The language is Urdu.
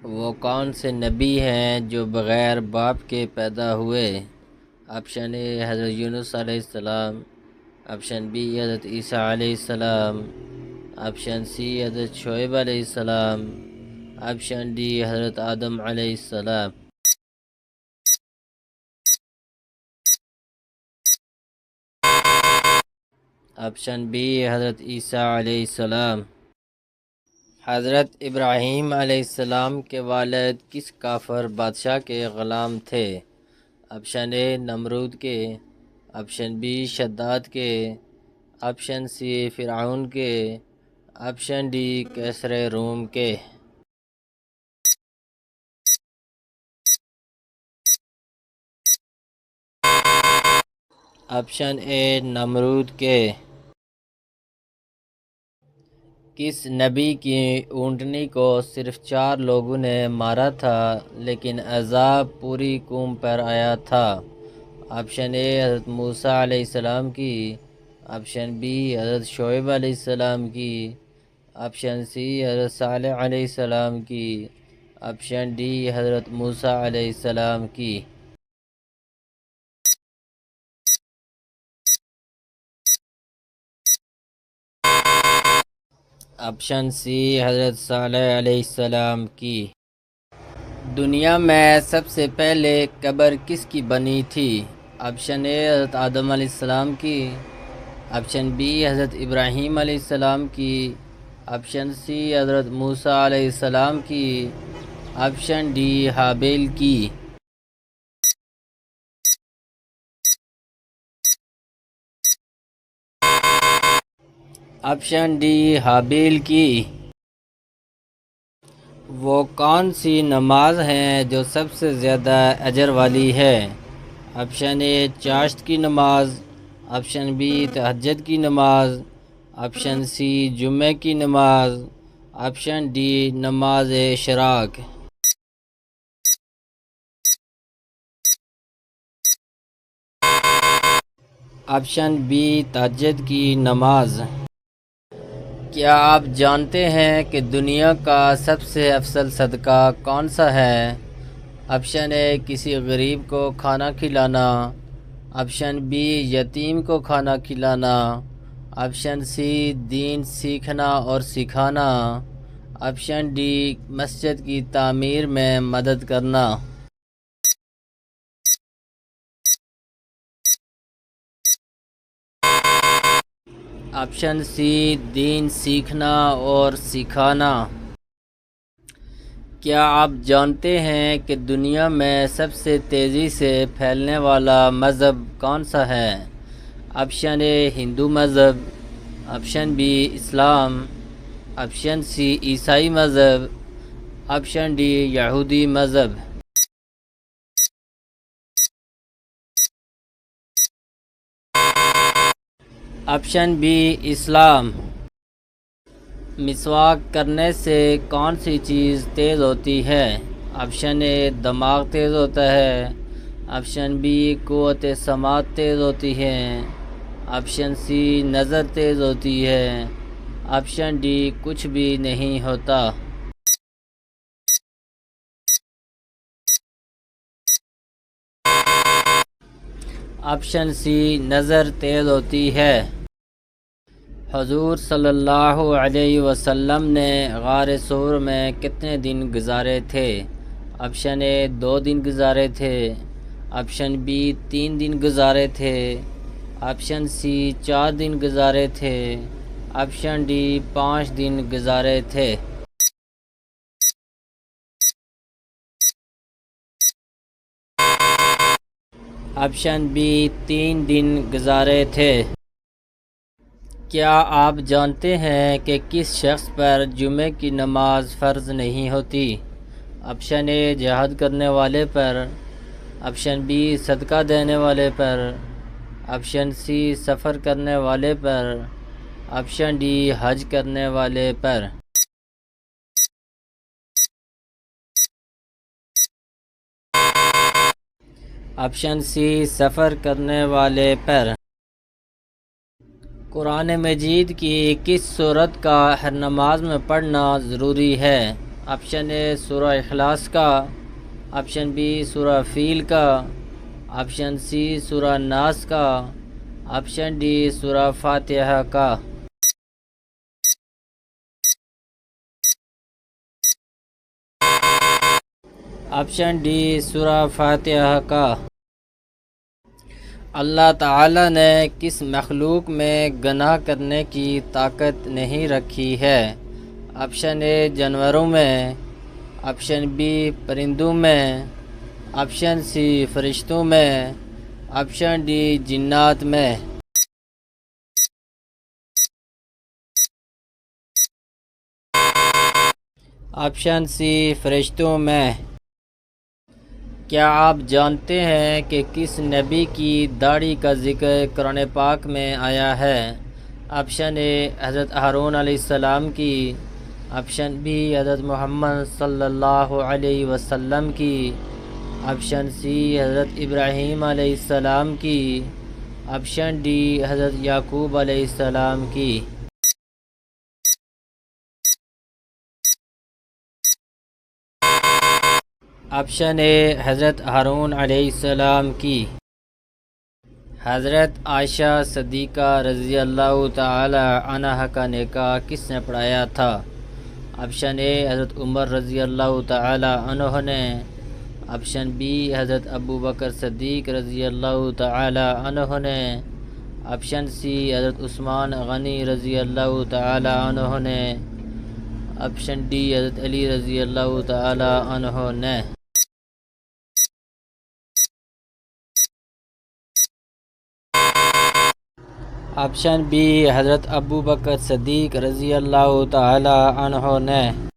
وہ کون سے نبی ہیں جو بغیر باپ کے پیدا ہوئے؟ آپشن اے حضرت یونس علیہ السلام، آپشن بی حضرت عیسیٰ علیہ السلام، آپشن سی حضرت شعیب علیہ السلام، آپشن ڈی حضرت آدم علیہ السلام۔ آپشن بی حضرت عیسیٰ علیہ السلام۔ حضرت ابراہیم علیہ السلام کے والد کس کافر بادشاہ کے غلام تھے؟ آپشن اے نمرود کے، آپشن بی شداد کے، آپشن سی فرعون کے، آپشن ڈی کیسر روم کے۔ آپشن اے نمرود کے۔ کس نبی کی اونٹنی کو صرف 4 لوگوں نے مارا تھا لیکن عذاب پوری قوم پر آیا تھا؟ آپشن اے حضرت موسیٰ علیہ السلام کی، آپشن بی حضرت شعیب علیہ السلام کی، آپشن سی حضرت صالح علیہ السلام کی، آپشن ڈی حضرت موسیٰ علیہ السلام کی۔ آپشن سی حضرت صالح علیہ السلام کی۔ دنیا میں سب سے پہلے قبر کس کی بنی تھی؟ آپشن اے حضرت آدم علیہ السلام کی، آپشن بی حضرت ابراہیم علیہ السلام کی، آپشن سی حضرت موسیٰ علیہ السلام کی، آپشن ڈی ہابیل کی۔ آپشن ڈی ہابیل کی۔ وہ کون سی نماز ہے جو سب سے زیادہ اجر والی ہے؟ آپشن اے چاشت کی نماز، آپشن بی تہجد کی نماز، آپشن سی جمعہ کی نماز، آپشن ڈی نماز اشراق۔ آپشن بی تہجد کی نماز۔ کیا آپ جانتے ہیں کہ دنیا کا سب سے افضل صدقہ کون سا ہے؟ آپشن اے کسی غریب کو کھانا کھلانا، آپشن بی یتیم کو کھانا کھلانا، آپشن سی دین سیکھنا اور سکھانا، آپشن ڈی مسجد کی تعمیر میں مدد کرنا۔ آپشن سی دین سیکھنا اور سکھانا۔ کیا آپ جانتے ہیں کہ دنیا میں سب سے تیزی سے پھیلنے والا مذہب کون سا ہے؟ آپشن اے ہندو مذہب، آپشن بی اسلام، آپشن سی عیسائی مذہب، آپشن ڈی یہودی مذہب۔ آپشن بی اسلام۔ مسواک کرنے سے کون سی چیز تیز ہوتی ہے؟ آپشن اے دماغ تیز ہوتا ہے، آپشن بی قوت سماعت تیز ہوتی ہے، آپشن سی نظر تیز ہوتی ہے، آپشن ڈی کچھ بھی نہیں ہوتا۔ آپشن سی نظر تیز ہوتی ہے۔ حضور صلی اللہ علیہ وسلم نے غار ثور میں کتنے دن گزارے تھے؟ آپشن اے 2 دن گزارے تھے، آپشن بی 3 دن گزارے تھے، آپشن سی 4 دن گزارے تھے، آپشن ڈی 5 دن گزارے تھے۔ آپشن بی 3 دن گزارے تھے۔ کیا آپ جانتے ہیں کہ کس شخص پر جمعہ کی نماز فرض نہیں ہوتی؟ آپشن اے جہاد کرنے والے پر، آپشن بی صدقہ دینے والے پر، آپشن سی سفر کرنے والے پر، آپشن ڈی حج کرنے والے پر۔ آپشن سی سفر کرنے والے پر۔ قرآن مجید کی کس سورت کا ہر نماز میں پڑھنا ضروری ہے؟ آپشن اے سورہ اخلاص کا، آپشن بی سورہ فیل کا، آپشن سی سورہ ناس کا، آپشن ڈی سورہ فاتحہ کا۔ آپشن ڈی سورہ فاتحہ کا۔ اللہ تعالیٰ نے کس مخلوق میں گناہ کرنے کی طاقت نہیں رکھی ہے؟ آپشن اے جانوروں میں، آپشن بی پرندوں میں، آپشن سی فرشتوں میں، آپشن ڈی جنات میں۔ آپشن سی فرشتوں میں۔ کیا آپ جانتے ہیں کہ کس نبی کی داڑھی کا ذکر قرآن پاک میں آیا ہے؟ آپشن اے حضرت ہارون علیہ السلام کی، آپشن بی حضرت محمد صلی اللہ علیہ وسلم کی، آپشن سی حضرت ابراہیم علیہ السلام کی، آپشن ڈی حضرت یعقوب علیہ السلام کی۔ آپشن اے حضرت ہارون علیہ السلام کی۔ حضرت عائشہ صدیقہ رضی اللہ تعالی عنہا کا نکاح کس نے پڑھایا تھا؟ آپشن اے حضرت عمر رضی اللہ تعالی عنہ نے، آپشن بی حضرت ابو بکر صدیق رضی اللہ تعالی عنہ نے، آپشن سی حضرت عثمان غنی رضی اللہ تعالی عنہ نے، آپشن ڈی حضرت علی رضی اللہ تعالی عنہ نے۔ آپشن بی حضرت ابو بکر صدیق رضی اللہ تعالی عنہ نے۔